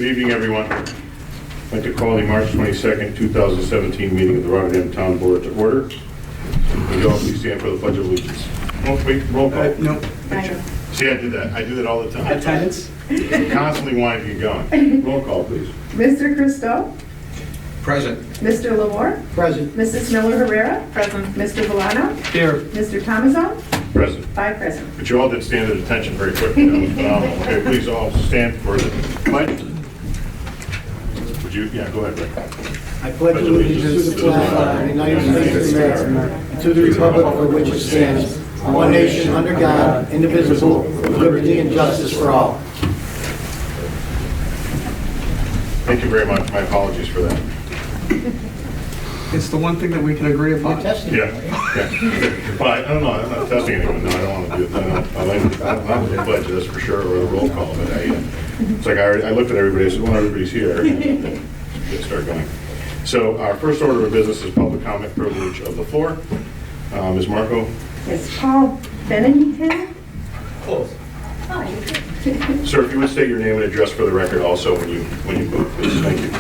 Good evening, everyone. I'd like to call the March 22nd, 2017 meeting of the Rotterdam Town Board to order. Would you all please stand for the Pledge of Allegiance? Oh, wait, roll call. No. See, I did that. I do that all the time. Attendance? I'm constantly wanting to get going. Roll call, please. Mr. Christo? Present. Mr. Lamore? Present. Mrs. Miller Herrera? Present. Mr. Villano? Here. Mr. Tomazon? Present. 5 present. But you all did stand at attention very quickly. That was phenomenal. Okay, please all stand for the pledge. Would you? Yeah, go ahead, Rick. I pledge allegiance to the flag of the United States of America, and to the republic for which it stands, one nation under God, indivisible, with liberty and justice for all. Thank you very much. My apologies for that. It's the one thing that we can agree upon. Yeah. But I don't know. I'm not testing anyone. No, I don't want to do that. I like the pledge, that's for sure, or a roll call. But it's like I looked at everybody. I said, "Well, everybody's here." Let's start going. So our first order of business is public comment privilege of the floor. Ms. Marco. Yes, Paul Bennington? Close. Sir, if you would state your name and address for the record also when you move, please. Thank you.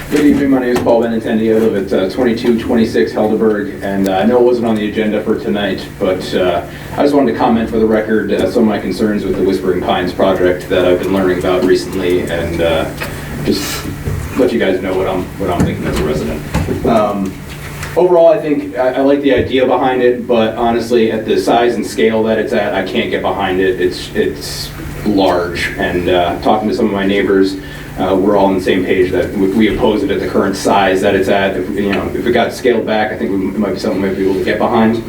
Good evening, my name is Paul Benintendi. I live at 2226 Helderberg, and I know it wasn't on the agenda for tonight, but I just wanted to comment for the record some of my concerns with the Whispering Pines project that I've been learning about recently, and just let you guys know what I'm thinking as a resident. Overall, I think I like the idea behind it, but honestly, at the size and scale that it's at, I can't get behind it. It's large, and talking to some of my neighbors, we're all on the same page that we oppose it at the current size that it's at. If it got scaled back, I think it might be something we might be able to get behind.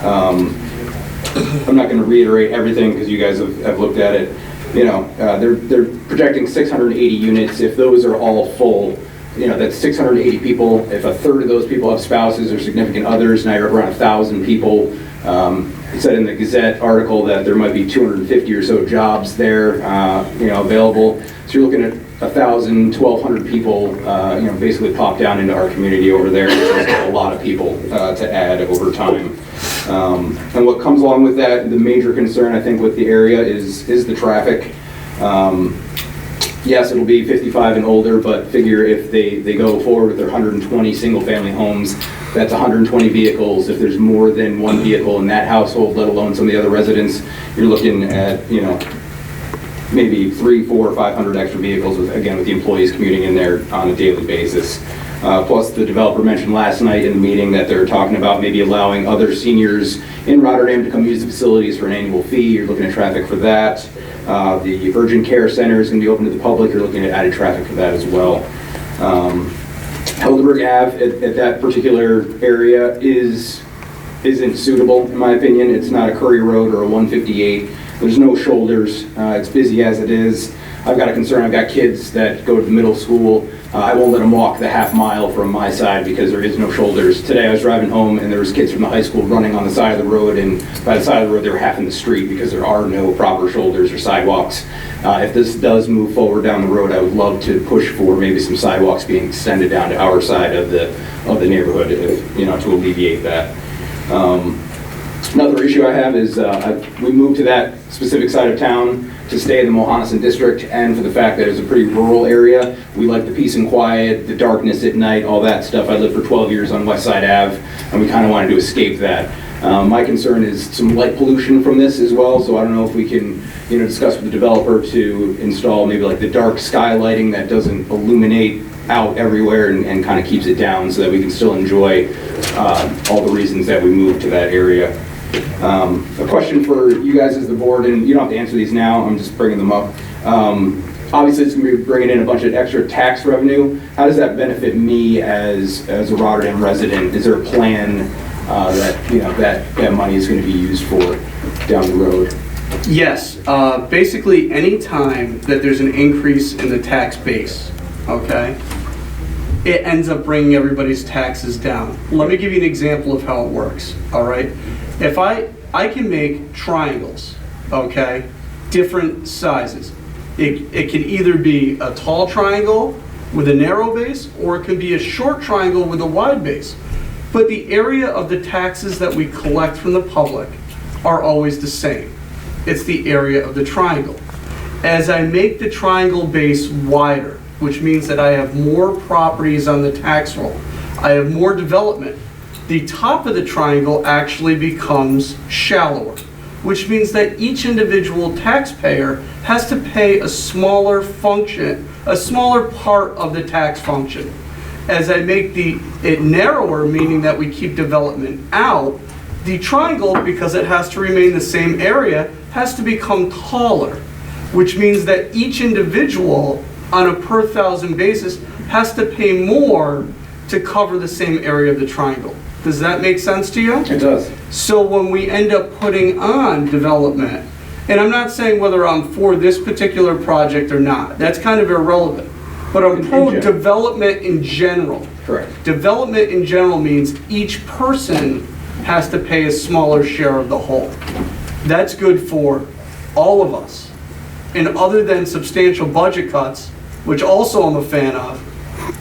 I'm not going to reiterate everything because you guys have looked at it. They're projecting 680 units. If those are all full, that's 680 people. If a third of those people have spouses or significant others, now you're around 1,000 people. It said in the Gazette article that there might be 250 or so jobs there, available. So you're looking at 1,000, 1,200 people, basically pop down into our community over there. There's a lot of people to add over time. And what comes along with that, the major concern I think with the area is the traffic. Yes, it'll be 55 and older, but figure if they go forward with their 120 single-family homes, that's 120 vehicles. If there's more than one vehicle in that household, let alone some of the other residents, you're looking at, maybe 300, 400, 500 extra vehicles, with the employees commuting in there on a daily basis. Plus, the developer mentioned last night in the meeting that they're talking about maybe allowing other seniors in Rotterdam to come use the facilities for an annual fee. You're looking at traffic for that. The Urgent Care Center is going to be open to the public. You're looking at added traffic for that as well. Helderberg Ave at that particular area isn't suitable, in my opinion. It's not a Curry Road or a 158. There's no shoulders. It's busy as it is. I've got a concern. I've got kids that go to middle school. I won't let them walk the half mile from my side because there is no shoulders. Today I was driving home and there was kids from the high school running on the side of the road, and by the side of the road they were half in the street because there are no proper shoulders or sidewalks. If this does move forward down the road, I would love to push for maybe some sidewalks being extended down to our side of the neighborhood, to alleviate that. Another issue I have is we moved to that specific side of town to stay in the Mohannesson district, and for the fact that it's a pretty rural area. We like the peace and quiet, the darkness at night, all that stuff. I lived for 12 years on West Side Ave, and we kind of wanted to escape that. My concern is some light pollution from this as well, so I don't know if we can discuss with the developer to install maybe like the dark sky lighting that doesn't illuminate out everywhere and kind of keeps it down so that we can still enjoy all the reasons that we moved to that area. A question for you guys as the board, and you don't have to answer these now, I'm just bringing them up. Obviously it's going to be bringing in a bunch of extra tax revenue. How does that benefit me as a Rotterdam resident? Is there a plan that money is going to be used for down the road? Yes, basically any time that there's an increase in the tax base, okay, it ends up bringing everybody's taxes down. Let me give you an example of how it works, all right? If I can make triangles, okay, different sizes. It can either be a tall triangle with a narrow base, or it can be a short triangle with a wide base. But the area of the taxes that we collect from the public are always the same. It's the area of the triangle. As I make the triangle base wider, which means that I have more properties on the tax roll, I have more development, the top of the triangle actually becomes shallower, which means that each individual taxpayer has to pay a smaller function, a smaller part of the tax function. As I make it narrower, meaning that we keep development out, the triangle, because it has to remain the same area, has to become taller, which means that each individual on a per thousand basis has to pay more to cover the same area of the triangle. Does that make sense to you? It does. So when we end up putting on development, and I'm not saying whether I'm for this particular project or not, that's kind of irrelevant, but I'm In pro general. development in general. Correct. Development in general means each person has to pay a smaller share of the whole. That's good for all of us. And other than substantial budget cuts, which also I'm a fan of,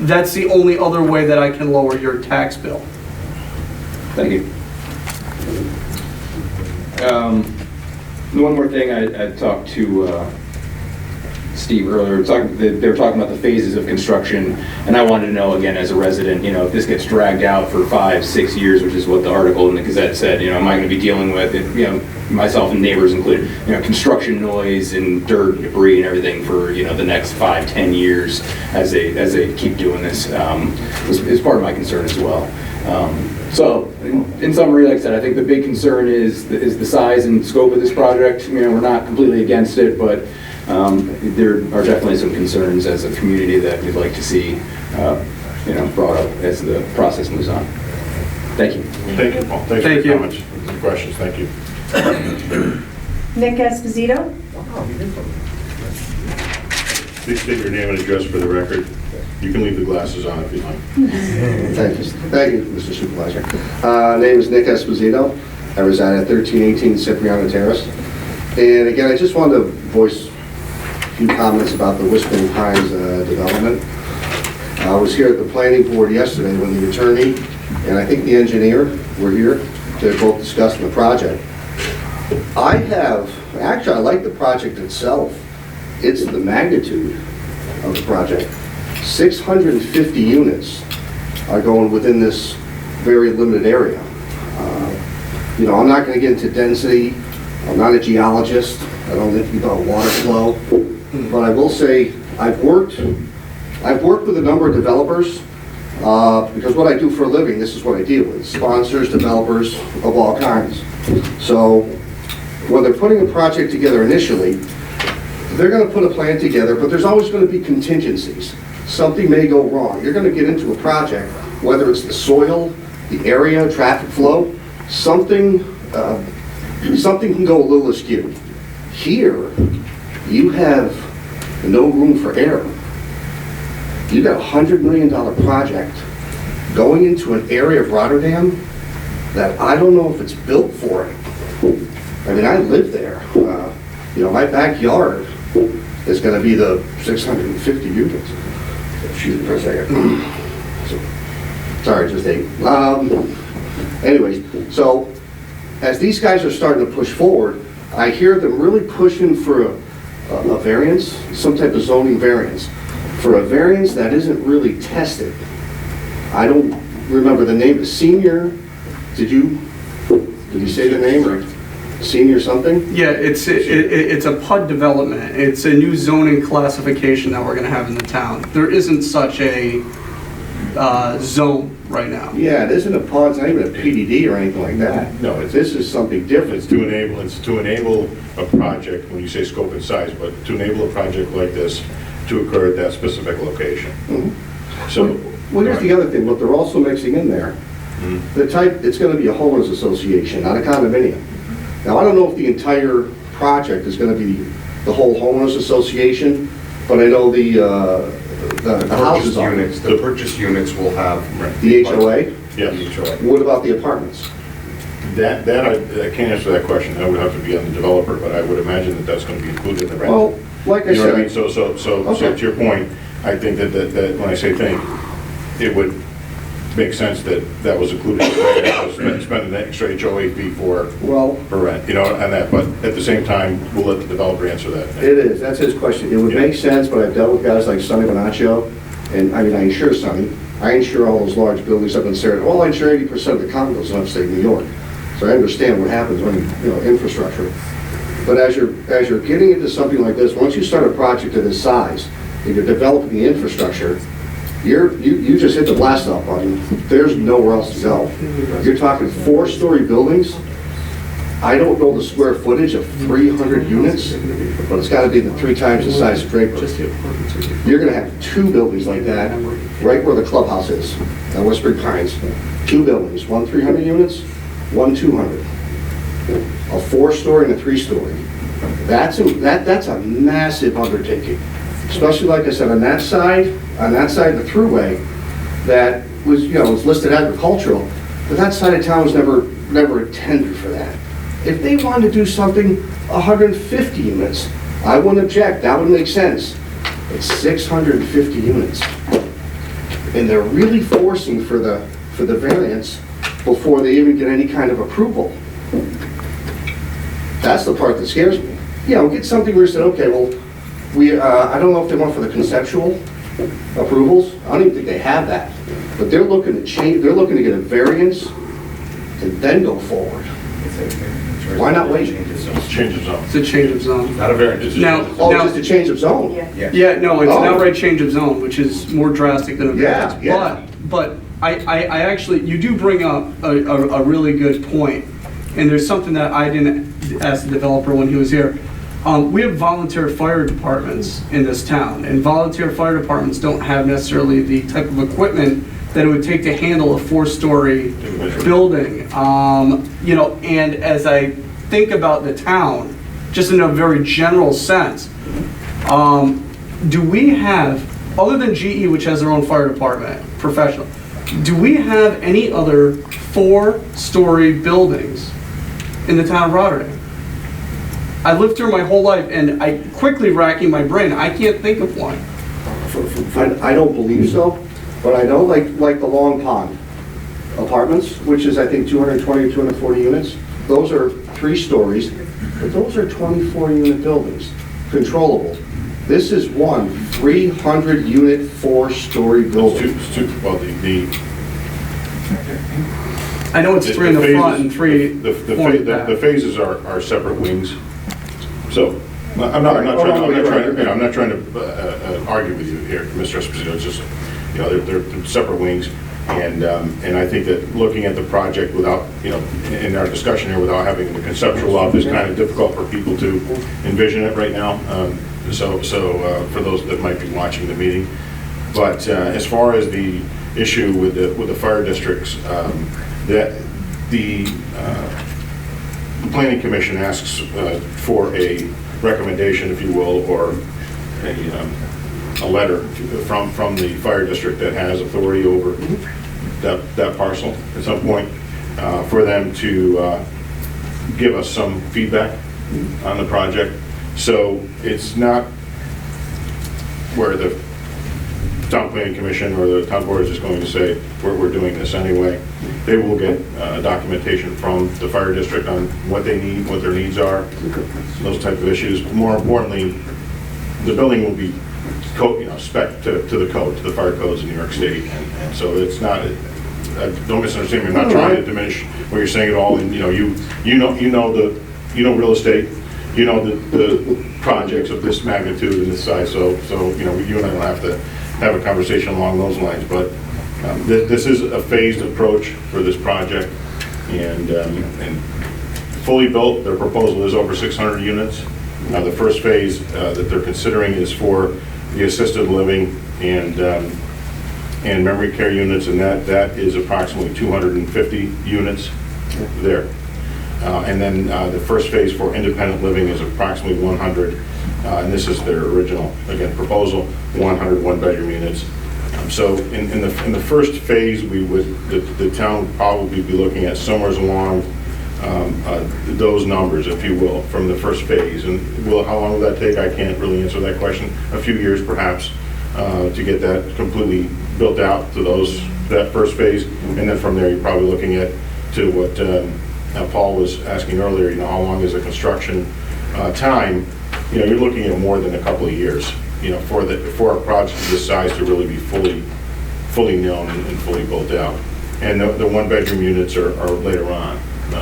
that's the only other way that I can lower your tax bill. Thank you. One more thing, I talked to Steve earlier, they were talking about the phases of construction, and I wanted to know, again, as a resident, if this gets dragged out for 5-6 years, which is what the article in the Gazette said, am I going to be dealing with, myself and neighbors included, construction noise and dirt and debris and everything for, the next 5-10 years as they keep doing this, is part of my concern as well. So, in summary, like I said, I think the big concern is the size and scope of this project. We're not completely against it, but there are definitely some concerns as a community that we'd like to see, brought up as the process moves on. Thank you. Thank you, Paul. Thanks for Thank your you. comments and questions. Thank you. Nick Esposito. Please state your name and address for the record. You can leave the glasses on if you like. Thank you, Mr. Supervisor. Name is Nick Esposito. I reside at 1318 Cipriano Terrace. And again, I just wanted to voice a few comments about the Whispering Pines development. I was here at the planning board yesterday when the attorney and I think the engineer were here to both discuss the project. I like the project itself. It's the magnitude of the project. 650 units are going within this very limited area. I'm not going to get into density. I'm not a geologist. I don't think about water flow. But I will say I've worked with a number of developers because what I do for a living, this is what I deal with, sponsors, developers of all kinds. So when they're putting a project together initially, they're going to put a plan together, but there's always going to be contingencies. Something may go wrong. You're going to get into a project, whether it's the soil, the area, traffic flow, something can go a little askew. Here, you have no room for error. You got a $100 million project going into an area of Rotterdam that I don't know if it's built for it. I mean, I live there. My backyard is going to be the 650 units. Excuse me for a second. Sorry, just ate. Anyways, so as these guys are starting to push forward, I hear them really pushing for a variance, some type of zoning variance, for a variance that isn't really tested. I don't remember the name. Senior, did you say the name or senior something? Yeah, it's a PUD development. It's a new zoning classification that we're going to have in the town. There isn't such a zone right now. Yeah, it isn't a PUD, it's not even a PDD or anything like that. No, This is something different. It's to enable a project, when you say scope and size, but to enable a project like this to occur at that specific location. Mhm. So, Well, here's the other thing, what they're also mixing in there, it's going to be a homeowners association, not a condominium. Now, I don't know if the entire project is going to be the whole homeowners association, but I know the houses are. The purchase units will have. The HOA? yes. What about the apartments? That I can't answer that question. That would have to be on the developer, but I would imagine that that's going to be included in the rent. Well, like I You know what I mean? said, So Okay. to your point, I think that when I say think, it would makes sense that that was included. Spend an extra HOA fee for Well, rent, you know, and that, but at the same time, we'll let the developer answer that. it is, that's his question. It would make sense, but I've dealt with guys like Sonny Bonaccio, and I mean, I insure Sonny. I insure all those large buildings up in Sarah. Well, I insure 80% of the condos in upstate New York. So I understand what happens when, you know, infrastructure. But as you're getting into something like this, once you start a project of this size, and you're developing the infrastructure, you just hit the blast off button. There's nowhere else to go. You're talking 4-story buildings. I don't know the square footage of 300 units, but it's got to be the 3 times the size of Draper. You're going to have 2 buildings like that right where the clubhouse is, at Whispering Pines. 2 buildings, one 300 units, one 200. A 4-story and a 3-story. That's a massive undertaking. Especially, like I said, on that side of the thruway, that was, you know, was listed agricultural, but that side of town was never intended for that. If they wanted to do something 150 units, I wouldn't object, that would make sense. It's 650 units. And they're really forcing for the variance before they even get any kind of approval. That's the part that scares me. You know, get something where you said, okay, well, I don't know if they want for the conceptual approvals. I don't even think they have that. But they're looking to change, they're looking to get a variance and then go forward. Why not wait? It's a change of zone. It's a change of zone. Not a variance, it's a Now, change of zone. Oh, now, just a change of zone? yeah, no, it's an Oh. outright change of zone, which is more drastic than a Yeah, variance. yeah. But I actually, you do bring up a really good point, and there's something that I didn't ask the developer when he was here. We have volunteer fire departments in this town, and volunteer fire departments don't have necessarily the type of equipment that it would take to handle a 4-story building. You know, and as I think about the town, just in a very general sense, do we have, other than GE, which has their own fire department, professional, do we have any other 4-story buildings in the town of Rotterdam? I lived here my whole life, and I quickly racking my brain, I can't think of one. I don't believe so, but I know like the Long Pond Apartments, which is I think 220 or 240 units, those are 3 stories, but those are 24-unit buildings, controllable. This is one 300-unit 4-story building. Well, I know it's 3 in the front and 3 the four in the back. the phases are separate wings. So, I'm not trying to argue with you here, Mr. Esposito. It's just, you know, they're separate wings, and I think that looking at the project without, you know, in our discussion here, without having the conceptual up is kind of difficult for people to envision it right now. So for those that might be watching the meeting, but as far as the issue with the fire districts, that the Planning Commission asks for a recommendation, if you will, or a letter from the fire district that has authority over that parcel at some point, for them to give us some feedback on the project. So it's not where the Town Planning Commission or the town board is just going to say, we're doing this anyway. They will get documentation from the fire district on what they need, what their needs are, those type of issues. More importantly, the building will be spec to the code, to the fire codes in New York State, and so it's not. Don't misunderstand me. I'm not trying to diminish what you're saying at all. And you know real estate. You know the projects of this magnitude and this size. So you and I don't have to have a conversation along those lines. But this is a phased approach for this project, and fully built, their proposal is over 600 units. Now the first phase that they're considering is for the assisted living and memory care units, and that is approximately 250 units there. And then the first phase for independent living is approximately 100, and this is their original, again, proposal, 100 one-bedroom units. So in the first phase, the town would probably be looking at somewhere along those numbers, if you will, from the first phase. And how long will that take? I can't really answer that question. A few years, perhaps, to get that completely built out to that first phase, and then from there, you're probably looking at, to what Paul was asking earlier, you know, how long is the construction time? You know, you're looking at more than a couple of years, you know, for a project of this size to really be fully known and fully built out. And the one-bedroom units are later on. The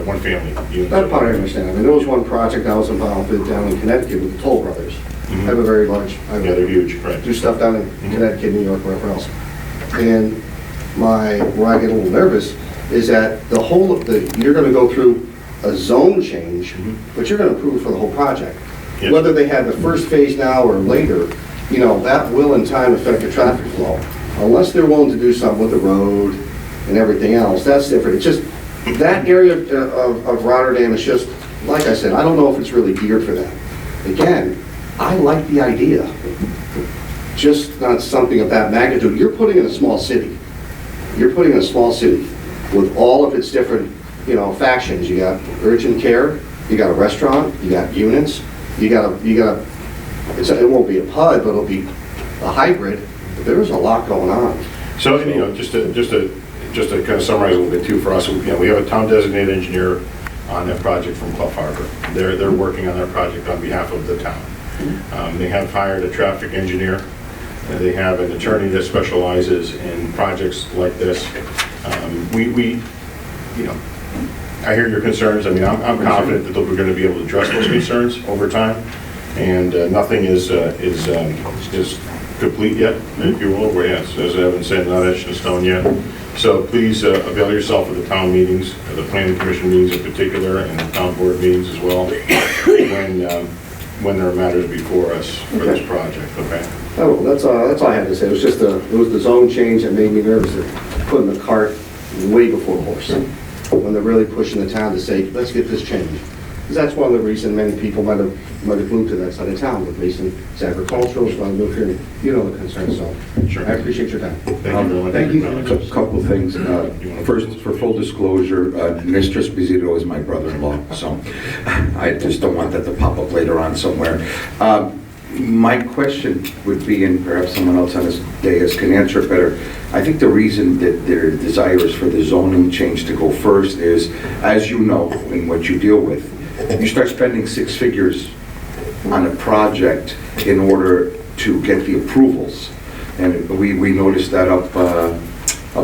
one-family units. That part I understand. I mean, there was one project I was involved with down in Connecticut with the Toll Brothers. Mm-hmm. Have a very large, Yeah, they're huge, right. do stuff down in Connecticut, New York, wherever else. And where I get a little nervous is that you're gonna go through a zone change, but you're gonna approve for the whole project. Yes. Whether they have the first phase now or later, you know, that will in time affect the traffic flow. Unless they're willing to do something with the road and everything else, that's different. It's just, that area of Rotterdam is just, like I said, I don't know if it's really geared for that. Again, I like the idea, just not something of that magnitude. You're putting in a small city. You're putting in a small city with all of its different, you know, factions. You got urgent care, you got a restaurant, you got units, it won't be a PUD, but it'll be a hybrid. There's a lot going on. So, you know, just to kind of summarize a little bit too for us, you know, we have a town designated engineer on that project from Clough Harbor. They're working on that project on behalf of the town. They have hired a traffic engineer. And they have an attorney that specializes in projects like this. You know, I hear your concerns. I mean, I'm confident that we're going to be able to address those concerns over time. And nothing is complete yet, if you will. As Evan said, not etched in stone yet. So please avail yourself of the town meetings, the planning commission meetings in particular, and the town board meetings as well, when there are matters before us for this project, okay? Oh, that's all I had to say. It was just it was the zone change that made me nervous, of putting the cart way before the horse. When they're really pushing the town to say, let's get this changed. Because that's one of the reasons many people might have moved to that side of town, but based on it's agricultural, so I moved here, you know the concerns, so Sure. I appreciate your time. Thank you very much. Thank you. for your A comments. couple of things. First, for full disclosure, Mr. Esposito is my brother-in-law, so I just don't want that to pop up later on somewhere. My question would be, and perhaps someone else on this dais can answer it better, I think the reason that they're desirous for the zoning change to go first is, as you know, in what you deal with, you start spending six figures on a project in order to get the approvals. And we noticed that up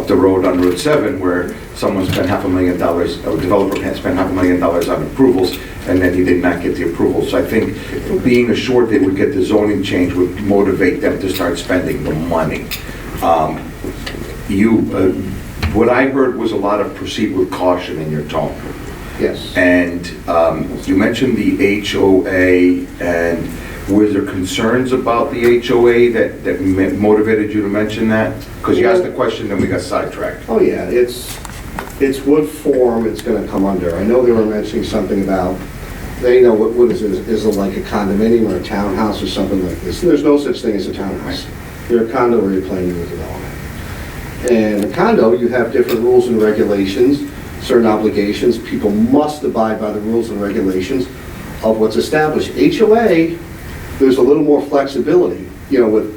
the road on Route 7, where someone spent $500,000, a developer had spent $500,000 on approvals, and then he did not get the approval. So I think being assured they would get the zoning change would motivate them to start spending the money. What I heard was a lot of proceed with caution in your tone. Yes. And you mentioned the HOA, and were there concerns about the HOA that motivated you to mention that? Because you asked the question, then we got sidetracked. Oh, yeah, it's what form it's going to come under. I know they were mentioning something about, they know what is it? Is it like a condominium or a townhouse or something like this? There's no such thing as a townhouse. You're a condo or you're planning a development. And a condo, you have different rules and regulations, certain obligations. People must abide by the rules and regulations of what's established. HOA, there's a little more flexibility, you know,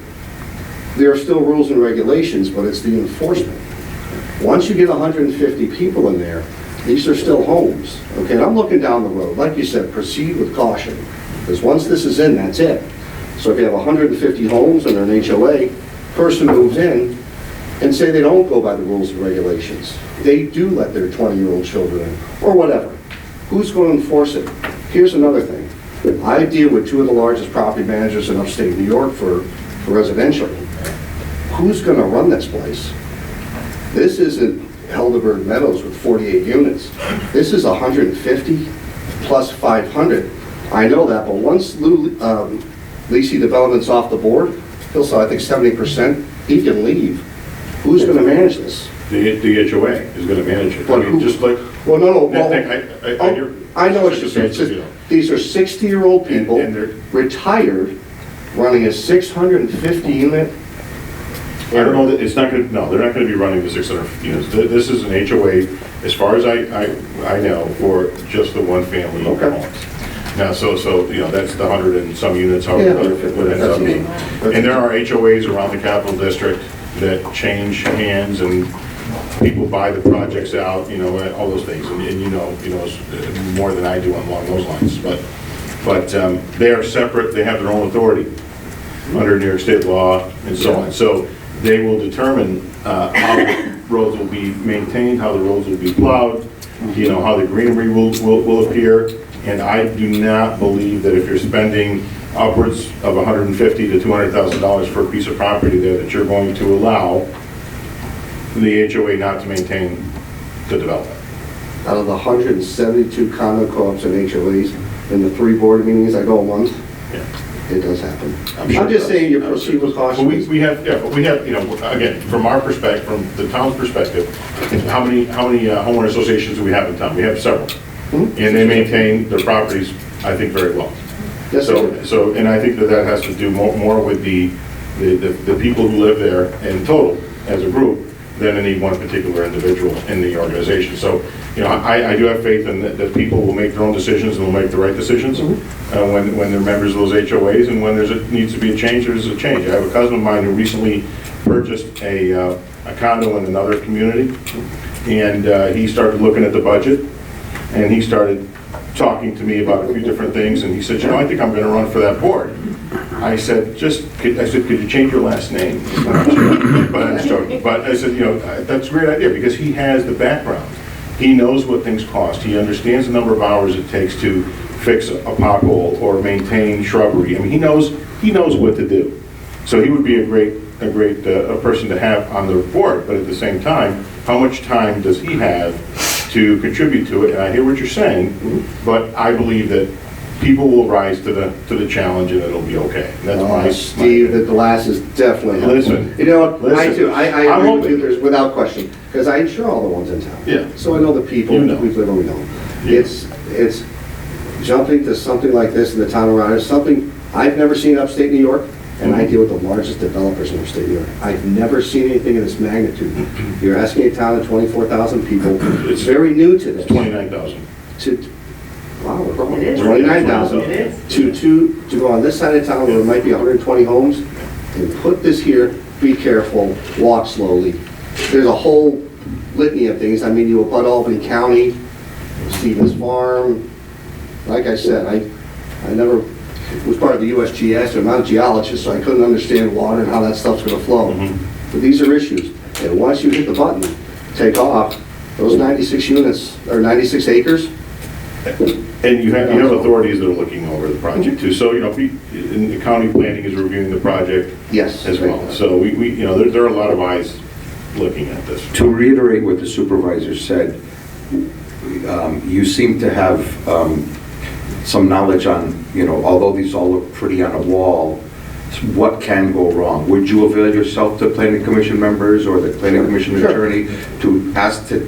there are still rules and regulations, but it's the enforcement. Once you get 150 people in there, these are still homes, okay? And I'm looking down the road. Like you said, proceed with caution, because once this is in, that's it. So if you have 150 homes and they're an HOA, person moves in, and say they don't go by the rules and regulations. They do let their 20-year-old children in, or whatever. Who's going to enforce it? Here's another thing. I deal with two of the largest property managers in upstate New York for residential. Who's going to run this place? This isn't Helderberg Meadows with 48 units. This is 150 plus 500. I know that, but once Lacey Development's off the board, he'll sell, I think, 70%. He can leave. Who's going to manage this? The HOA is going to manage it. I But mean, just like. Well, no. I know what you're saying. These are 60-year-old people, And they're- retired, running a 650-unit. I don't know, that it's not going to, no, they're not going to be running the 650 units. This is an HOA, as far as I know, for just the one-family Okay. homes. Now, so, you know, that's the 100 and some units, Yeah, however, what ends up being. And there are HOAs around the Capital District that change hands and people buy the projects out, you know, all those things. And you know more than I do along those lines. But they are separate. They have their own authority under New York State law and so on. So they will determine how the roads will be maintained, how the roads will be plowed, you know, how the greenery will appear. And I do not believe that if you're spending upwards of $150,000 to $200,000 for a piece of property there, that you're going to allow the HOA not to maintain the development. Out of the 172 condo co-ops and HOAs, in the 3 board meetings I go a month, Yeah. it does happen. I'm sure I'm it just does. saying you I'm proceed sure it with does. caution. But we have, you know, again, from our perspective, from the town's perspective, how many homeowner associations do we have in town? We have several. And they maintain their properties, I think, very well. Yes, they do. So, and I think that has to do more with the people who live there in total, as a group, than any one particular individual in the organization. So, you know, I do have faith in that people will make their own decisions and will make the right decisions when they're members of those HOAs, and when needs to be a change, there's a change. I have a cousin of mine who recently purchased a condo in another community, and he started looking at the budget, and he started talking to me about a few different things, and he said, you know, I think I'm going to run for that board. I said, could you change your last name? But I'm just joking. But I said, you know, that's a great idea, because he has the background. He knows what things cost. He understands the number of hours it takes to fix a pothole or maintain shrubbery. I mean, he knows what to do. So he would be a great person to have on the board. But at the same time, how much time does he have to contribute to it? And I hear what you're saying, but I believe that people will rise to the challenge, and it'll be okay. And that's Steve, the glass is definitely helpful. Listen. You know what, I Listen. too, I I'm agree with hoping. you, there's without question, because I insure all the ones in town. Yeah. So I know the people, You know. we live and we know. Yeah. It's jumping to something like this in the town around, it's something I've never seen upstate New York, and I deal with the largest developers in upstate New York. I've never seen anything of this magnitude. You're asking a town of 24,000 people, it's very new to this. 29,000. Wow, we're wrong. It is. 29,000. It is. To go on this side of town where there might be 120 homes, and put this here, be careful, walk slowly. There's a whole litany of things. I mean, you abut Albany County, Stevens Farm. Like I said, I never was part of the USGS, I'm not a geologist, so I couldn't understand water and how that stuff's gonna flow. But these are issues. And once you hit the button, take off, those 96 units, or 96 acres, And you have authorities that are looking over the project too. So, you know, and the county planning is reviewing the project yes. as well. So we you know, there are a lot of eyes looking at this. To reiterate what the supervisor said, you seem to have some knowledge on, you know, although these all look pretty on a wall, what can go wrong? Would you avail yourself to planning commission members or the planning commission Sure. attorney to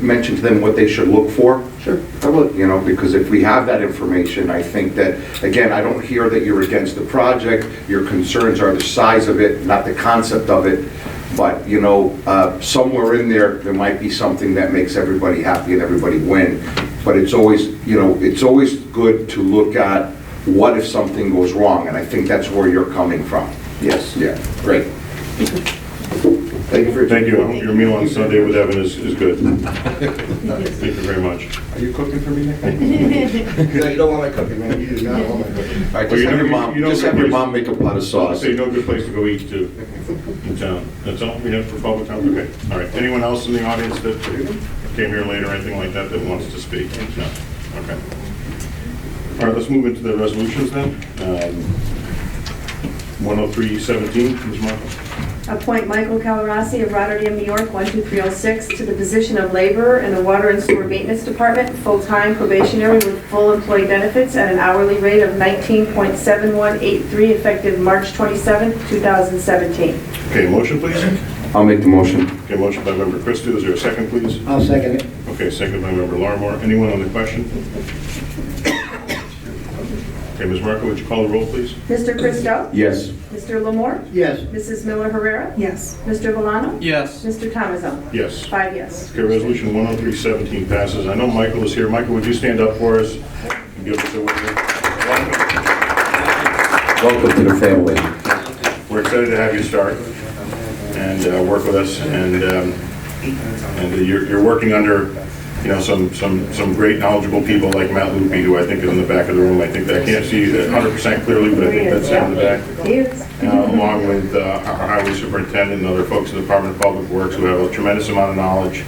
mention to them what they should look for? Sure, I would. You know, because if we have that information, I think that, again, I don't hear that you're against the project. Your concerns are the size of it, not the concept of it. But, you know, somewhere in there might be something that makes everybody happy and everybody win. But it's always, you know, it's always good to look at what if something goes wrong, and I think that's where you're coming from. Yes. Yeah, great. Thank you for your Thank you. I hope your meal on Sunday with Evan is good. Thank you very much. Are you cooking for me, Nick? No, you don't want my cooking, man. You do not want my cooking. All right, Well, just have your mom, you know just good have your place- mom make a pot of sauce. Say no good place to go eat too in town. That's all we have for public comment? Okay. All right. Anyone else in the audience that came here late or anything like that wants to speak? No? Okay. All right, let's move into the resolutions then. 10317, Ms. Marco. Appoint Michael Calarasi of Rotterdam, New York, 12306, to the position of laborer in the Water and Sewer Maintenance Department, full-time probationary with full employee benefits at an hourly rate of $19.7183, effective March 27, 2017. Okay, motion please. I'll make the motion. Okay, motion by member Christie. Is there a second please? I'll second it. Okay, second by member Larmore. Anyone on the question? Okay, Ms. Marco, would you call the roll please? Mr. Christo? Yes. Mr. Lamore? Yes. Mrs. Miller Herrera? Yes. Mr. Valano? Yes. Mr. Tomazone? Yes. 5 yes. Okay, resolution 10317 passes. I know Michael is here. Michael, would you stand up for us and give us a wave? Welcome to the family. We're excited to have you start. and work with us, and you're working under, you know, some great knowledgeable people like Matt Lupi, who I think is in the back of the room. I think that I can't see that 100% clearly, but I think that's down in the back. He is. Along with our highway superintendent and other folks in the Department of Public Works who have a tremendous amount of knowledge.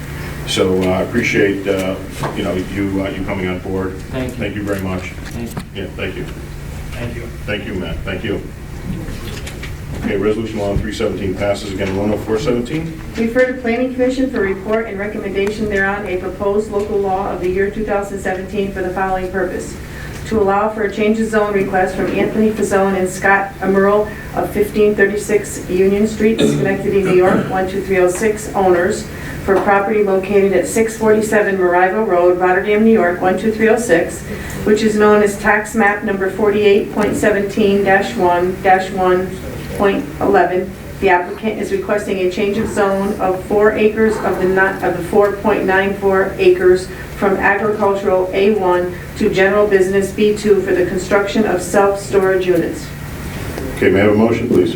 So I appreciate, you know, you coming on board. Thank you. Thank you very much. Thank you. Yeah, thank you. Thank you. Thank you, Matt. Thank you. Okay, resolution 10317 passes. Again, 10417. Refer to Planning Commission for report and recommendation thereon a proposed local law of the year 2017 for the following purpose: to allow for a change of zone request from Anthony Fazzone and Scott Emerald of 1536 Union Street, Schenectady, New York, 12306, owners, for property located at 647 Mariva Road, Rotterdam, New York, 12306, which is known as tax map number 48.17-1-1.11. The applicant is requesting a change of zone of 4 acres of the 4.94 acres from agricultural A1 to general business B2 for the construction of self-storage units. Okay, may I have a motion, please?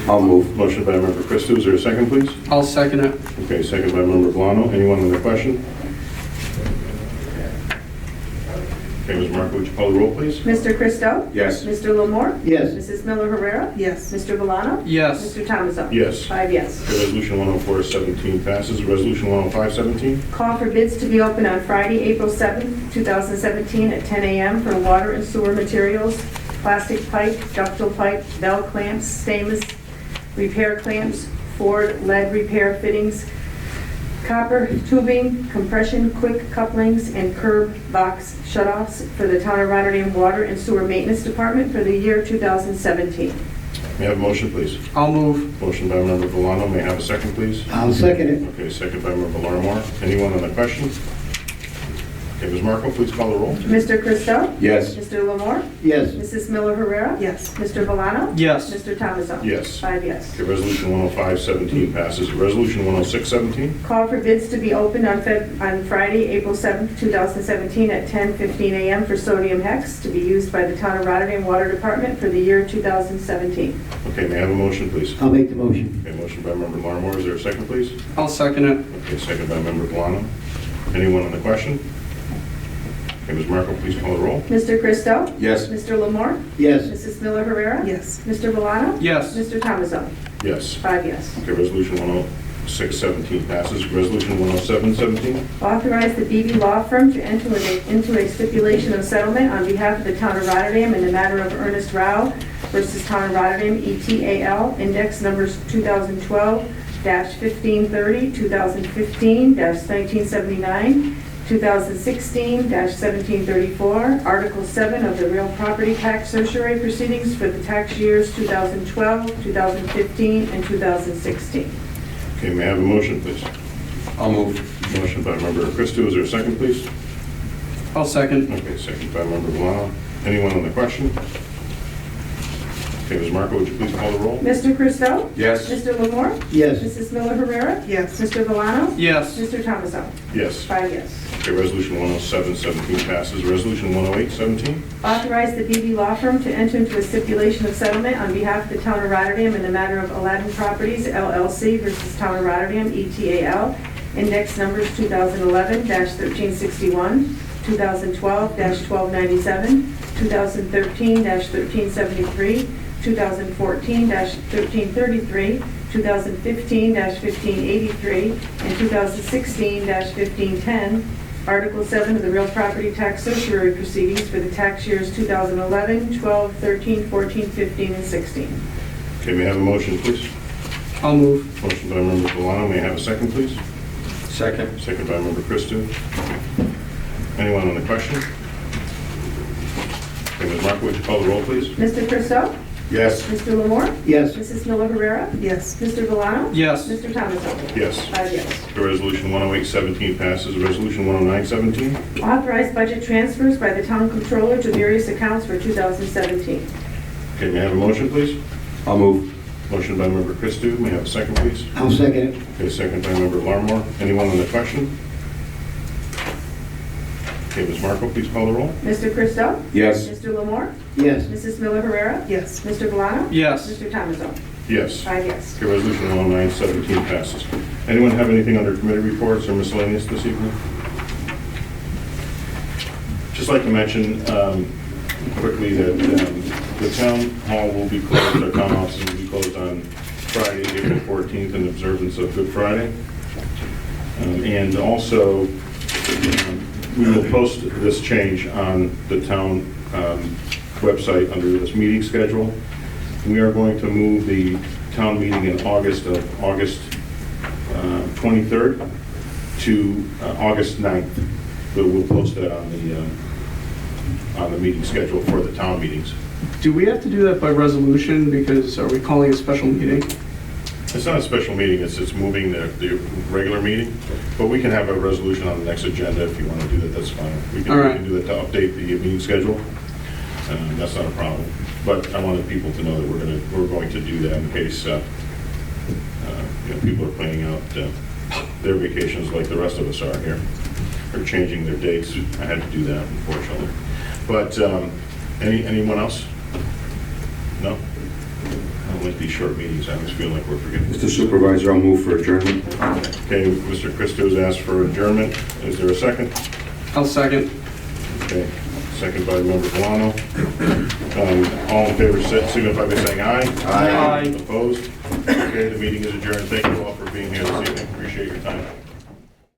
I'll move. Motion by member Christo. Is there a second, please? I'll second it. Okay, second by member Valano. Anyone on the question? Okay, Ms. Marco, would you call the roll, please? Mr. Christo? Yes. Mr. Lamore? Yes. Mrs. Miller Herrera? Yes. Mr. Valano? Yes. Mr. Thomason? Yes. 5 yes. Okay, resolution 10417 passes. Resolution 10517. Call for bids to be open on Friday, April 7th, 2017 at 10 a.m. for water and sewer materials, plastic pipe, ductile pipe, bell clamps, stainless repair clamps, Ford lead repair fittings, copper tubing, compression quick couplings, and curb box shutoffs for the Town of Rotterdam Water and Sewer Maintenance Department for the year 2017. May I have a motion, please? I'll move. Motion by member Valano. May I have a second, please? I'll second it. Okay, second by member Larimore. Anyone on the question? Okay, Ms. Marco, please call the roll. Mr. Christo? Yes. Mr. Lamore? Yes. Mrs. Miller Herrera? Yes. Mr. Valano? Yes. Mr. Thomason? Yes. 5 yes. Okay, resolution 10517 passes. Resolution 10617. Call for bids to be opened on Friday, April 7th, 2017 at 10:15 a.m. for sodium hex to be used by the Town of Rotterdam Water Department for the year 2017. Okay, may I have a motion, please? I'll make the motion. Okay, motion by member Larimore. Is there a second, please? I'll second it. Okay, second by member Valano. Anyone on the question? Okay, Ms. Marco, please call the roll. Mr. Christo? Yes. Mr. Lamore? Yes. Mrs. Miller Herrera? Yes. Mr. Valano? Yes. Mr. Thomason? Yes. 5 yes. Okay, resolution 10617 passes. Resolution 10717. Authorize the BB Law Firm to enter into a stipulation of settlement on behalf of the Town of Rotterdam in the matter of Ernest Rao versus Town of Rotterdam, ETAL, index numbers 2012-1530, 2015-1979, 2016-1734, Article 7 of the Real Property Tax Certiorari Proceedings for the tax years 2012, 2015, and 2016. Okay, may I have a motion, please? I'll move. Motion by member Christo. Is there a second, please? I'll second. Okay, second by member Valano. Anyone on the question? Okay, Ms. Marco, would you please call the roll? Mr. Christo? Yes. Mr. Lamore? Yes. Mrs. Miller Herrera? Yes. Mr. Valano? Yes. Mr. Thomason? Yes. 5 yes. Okay, resolution 10717 passes. Resolution 10817. Authorize the BB Law Firm to enter into a stipulation of settlement on behalf of the Town of Rotterdam in the matter of Aladdin Properties LLC versus Town of Rotterdam, ETAL, index numbers 2011-1361, 2012-1297, 2013-1373, 2014-1333, 2015-1583, and 2016-1510, Article 7 of the Real Property Tax Certiorari Proceedings for the tax years 2011, 12, 13, 14, 15, and 16. Okay, may I have a motion, please? I'll move. Motion by member Valano. May I have a second, please? Second. Second by member Christo. Anyone on the question? Okay, Ms. Marco, would you call the roll, please? Mr. Christo? Yes. Mr. Lamore? Yes. Mrs. Miller Herrera? Yes. Mr. Valano? Yes. Mr. Thomason? Yes. 5 yes. The resolution 10817 passes. Resolution 10917. Authorize budget transfers by the Town Controller to various accounts for 2017. Okay, may I have a motion, please? I'll move. Motion by member Christo. May I have a second, please? I'll second it. Okay, second by member Larimore. Anyone on the question? Okay, Ms. Marco, please call the roll. Mr. Christo? Yes. Mr. Lamore? Yes. Mrs. Miller Herrera? Yes. Mr. Valano? Yes. Mr. Thomason? Yes. 5 yes. Okay, resolution 10917 passes. Anyone have anything under committee reports or miscellaneous this evening? Just like to mention quickly that the town hall will be closed, our town offices will be closed on Friday, April 14th in observance of Good Friday. And also, we will post this change on the town website under this meeting schedule. We are going to move the town meeting in August 23rd to August 9th. But we'll post that on the meeting schedule for the town meetings. Do we have to do that by resolution, because are we calling a special meeting? It's not a special meeting, it's just moving the regular meeting, but we can have a resolution on the next agenda if you want to do that, that's fine. We All right. can do that to update the meeting schedule, that's not a problem. But I wanted people to know that we're going to do that in case people are planning out their vacations like the rest of us are here, or changing their dates. I had to do that, unfortunately. But anyone else? No? I don't like these short meetings. I always feel like we're forgetting. Mr. Supervisor, I'll move for adjournment. Okay, Mr. Christo has asked for adjournment. Is there a second? I'll second. Okay, second by member Valano. All in favor, signify by saying aye. Aye. Opposed? Okay, the meeting is adjourned. Thank you all for being here this evening. Appreciate your time.